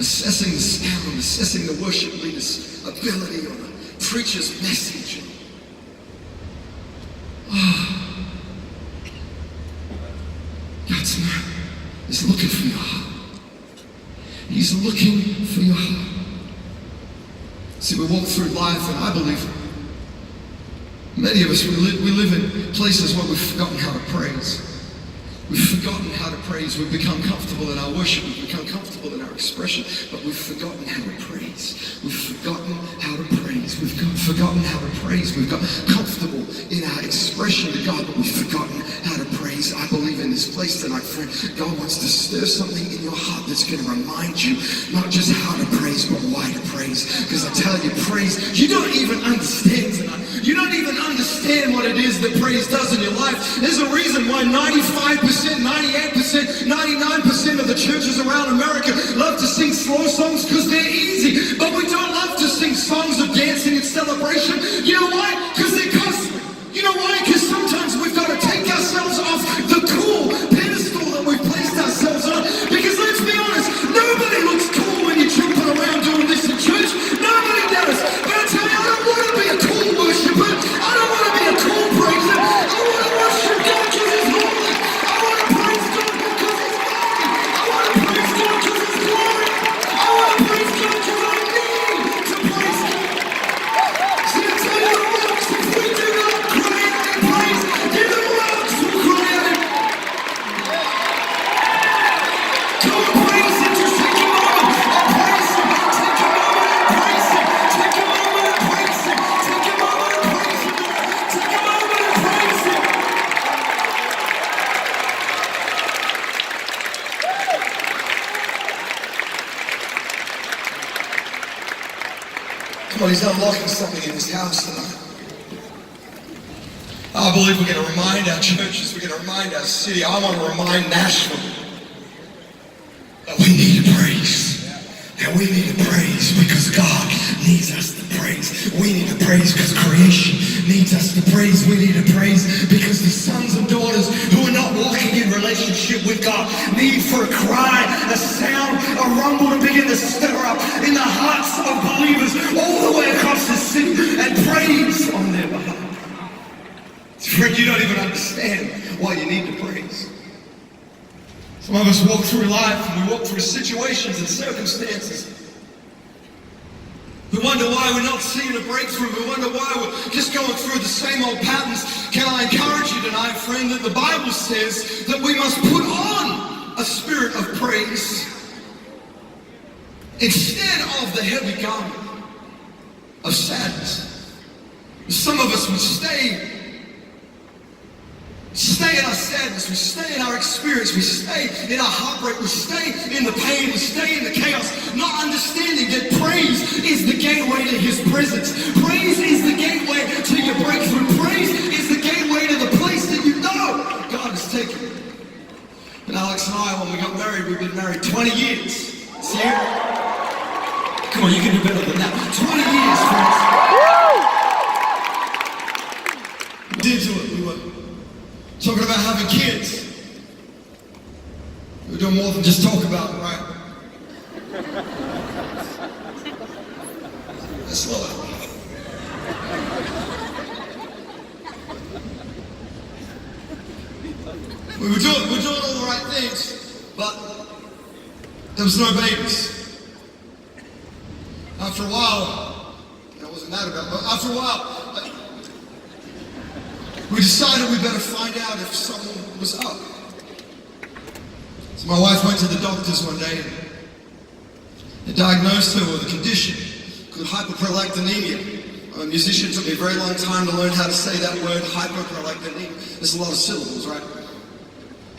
assessing the sound, assessing the worship leader's ability or the preacher's message. God's man is looking for your heart. He's looking for your heart. See, we walk through life, and I believe many of us, we live in places where we've forgotten how to praise. We've forgotten how to praise. We've become comfortable in our worship. We've become comfortable in our expression, but we've forgotten how to praise. We've forgotten how to praise. We've forgotten how to praise. We've got comfortable in our expression to God, but we've forgotten how to praise. I believe in this place tonight, friend, God wants to stir something in your heart that's going to remind you not just how to praise, but why to praise. Because I tell you, praise, you don't even understand tonight. You don't even understand what it is that praise does in your life. There's a reason why 95%, 98%, 99% of the churches around America love to sing slow songs because they're easy. But we don't love to sing songs of dancing and celebration. You know why? Because they're costly. You know why? Because sometimes we've got to take ourselves off the cool pedestal that we've placed ourselves on. Because let's be honest, nobody looks cool when you're jumping around doing this in church. Nobody does. But I tell you, I don't want to be a cool worshiper. I don't want to be a cool praiser. I want to worship God because He's holy. I want to praise God because He's mighty. I want to praise God because He's glory. I want to praise God because I need to praise God. See, I tell you, the rocks, if we do not cry out in praise, then the rocks will cry out in Come on, praise Him. Just take a moment and praise Him. Take a moment and praise Him. Take a moment and praise Him. Take a moment and praise Him. Take a moment and praise Him. Come on, He's unlocking something in this house tonight. I believe we're going to remind our churches, we're going to remind our city. I want to remind Nashville that we need to praise. And we need to praise because God needs us to praise. We need to praise because creation needs us to praise. We need to praise because the sons and daughters who are not walking in relationship with God need for a cry, a sound, a rumble to begin to stir up in the hearts of believers all the way across the city and praise on their behalf. Friend, you don't even understand why you need to praise. Some of us walk through life and we walk through situations and circumstances. We wonder why we're not seeing a breakthrough. We wonder why we're just going through the same old patterns. Can I encourage you tonight, friend, that the Bible says that we must put on a spirit of praise instead of the heavy garment of sadness. Some of us would stay in our sadness, we stay in our experience, we stay in our heartbreak, we stay in the pain, we stay in the chaos, not understanding that praise is the gateway to His presence. Praise is the gateway to your breakthrough. Praise is the gateway to the place that you know God has taken you. And Alex and I, when we got married, we've been married 20 years. See you? Come on, you can do better than that. 20 years, friends. We did do it. We were talking about having kids. We're doing more than just talk about it, right? Let's slow it. We were doing all the right things, but there was no babies. After a while, I wasn't mad about it, but after a while, we decided we better find out if someone was up. So my wife went to the doctors one day and they diagnosed her with a condition called hyperprolactinemia. I'm a musician, it took me a very long time to learn how to say that word, hyperprolactinemia. There's a lot of syllables, right?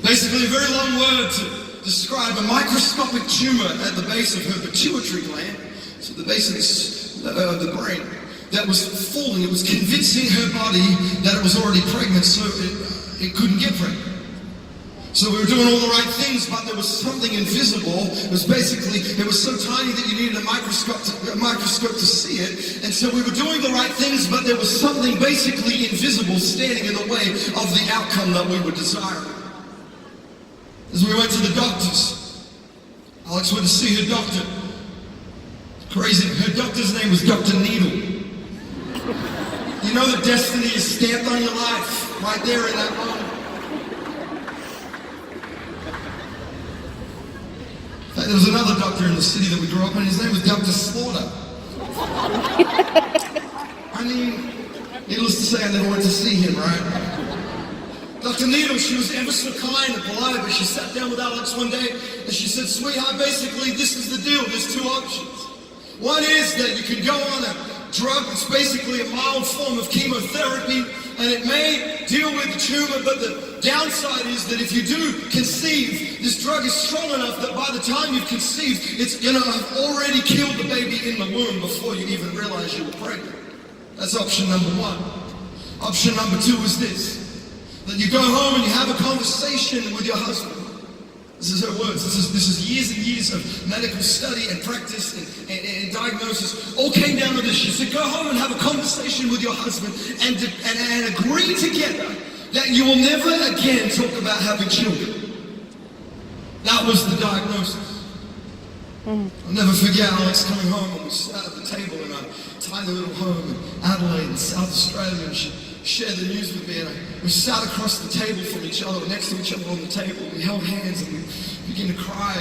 Basically a very long word to describe a microscopic tumor at the base of her pituitary gland, so the base of the brain, that was falling. It was convincing her body that it was already pregnant, so it couldn't get pregnant. So we were doing all the right things, but there was something invisible. It was so tiny that you needed a microscope to see it. And so we were doing the right things, but there was something basically invisible standing in the way of the outcome that we were desiring. As we went to the doctors, Alex went to see her doctor. Crazy. Her doctor's name was Dr. Needle. You know that destiny is stamped on your life right there in that moment. In fact, there was another doctor in the city that we grew up in. His name was Dr. Slaughter. I mean, needless to say, I never went to see him, right? Dr. Needle, she was ever so kind and polite, but she sat down with Alex one day and she said, sweetheart, basically this is the deal. There's two options. One is that you can go on a drug that's basically a mild form of chemotherapy and it may deal with the tumor, but the downside is that if you do conceive, this drug is strong enough that by the time you've conceived, it's going to have already killed the baby in the womb before you even realize you were pregnant. That's option number one. Option number two is this. That you go home and you have a conversation with your husband. This is her words. This is years and years of medical study and practice and diagnosis. All came down to this. She said, go home and have a conversation with your husband and agree together that you will never again talk about having children. That was the diagnosis. I'll never forget Alex coming home and we sat at the table in our tiny little home in Adelaide in South Australia, and she shared the news with me, and we sat across the table from each other, next to each other on the table. We held hands and we began to cry,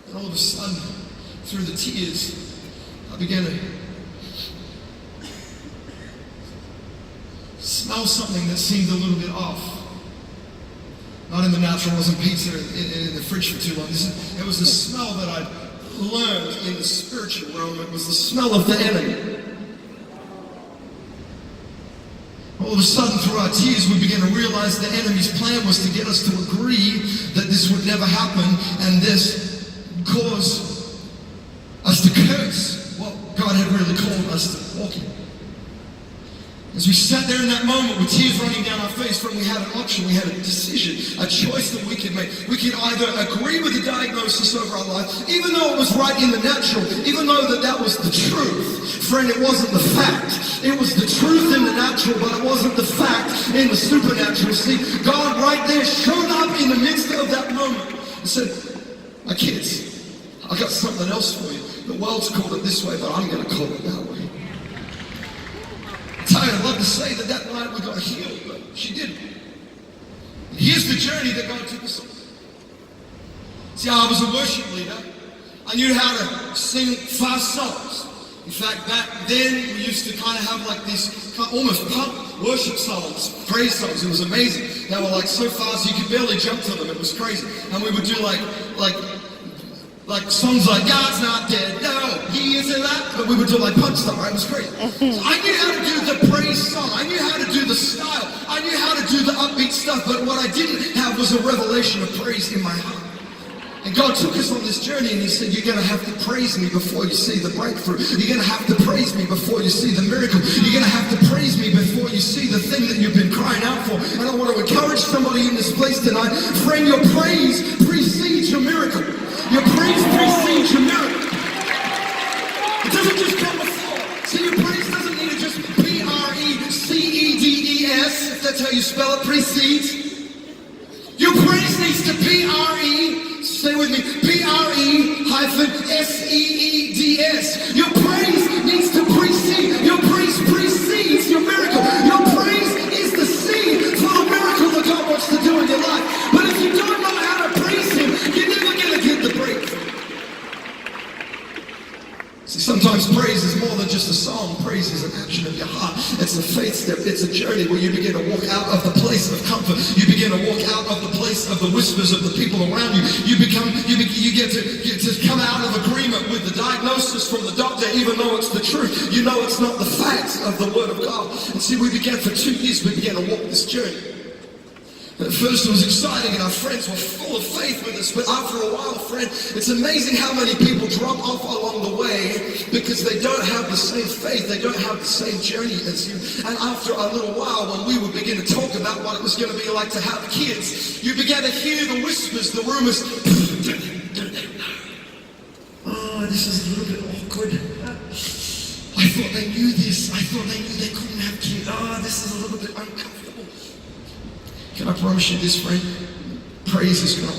and all of a sudden, through the tears, I began to smell something that seemed a little bit off. Not in the natural, it wasn't pizza in the fridge for too long. It was the smell that I'd learned in the spiritual realm. It was the smell of the enemy. All of a sudden, through our tears, we began to realize the enemy's plan was to get us to agree that this would never happen, and this caused us to curse what God had really called us to walk in. As we sat there in that moment with tears running down our face, friend, we had an option, we had a decision, a choice that we could make. We could either agree with the diagnosis over our life, even though it was right in the natural, even though that was the truth. Friend, it wasn't the fact. It was the truth in the natural, but it wasn't the fact in the supernatural. See, God right there showed up in the midst of that moment and said, my kids, I've got something else for you. The world's called it this way, but I'm going to call it that way. I'd love to say that night we got healed, but she didn't. And here's the journey that God took us on. See, I was a worship leader. I knew how to sing fast songs. In fact, back then we used to kind of have like these almost punk worship songs, praise songs. It was amazing. They were like so fast you could barely jump to them. It was crazy. And we would do like songs like God's not dead, no, he is alive. But we would do like punch stuff, right? It was crazy. So I knew how to do the praise song. I knew how to do the style. I knew how to do the upbeat stuff. But what I didn't have was a revelation of praise in my heart. And God took us on this journey and he said, you're going to have to praise me before you see the breakthrough. You're going to have to praise me before you see the miracle. You're going to have to praise me before you see the thing that you've been crying out for. And I want to encourage somebody in this place tonight, friend, your praise precedes your miracle. Your praise precedes your miracle. It doesn't just come before. See, your praise doesn't need to just P-R-E-C-E-D-E-S, if that's how you spell it, precedes. Your praise needs to P-R-E, stay with me, P-R-E-S-E-E-D-S. Your praise needs to precede. Your praise precedes your miracle. Your praise is the seed for the miracle that God wants to do in your life. But if you don't know how to praise him, you're never going to get the breakthrough. See, sometimes praise is more than just a song. Praise is an action of your heart. It's a faith step. It's a journey where you begin to walk out of the place of comfort. You begin to walk out of the place of the whispers of the people around you. You get to come out of agreement with the diagnosis from the doctor, even though it's the truth. You know it's not the facts of the Word of God. And see, we began for 2 years, we began to walk this journey. And at first it was exciting and our friends were full of faith with us, but after a while, friend, it's amazing how many people drop off along the way because they don't have the same faith, they don't have the same journey as you. And after a little while, when we would begin to talk about what it was going to be like to have kids, you began to hear the whispers, the rumors. Oh, this is a little bit awkward. I thought they knew this. I thought they knew they couldn't have kids. Oh, this is a little bit uncomfortable. Can I promise you this, friend? Praise is going to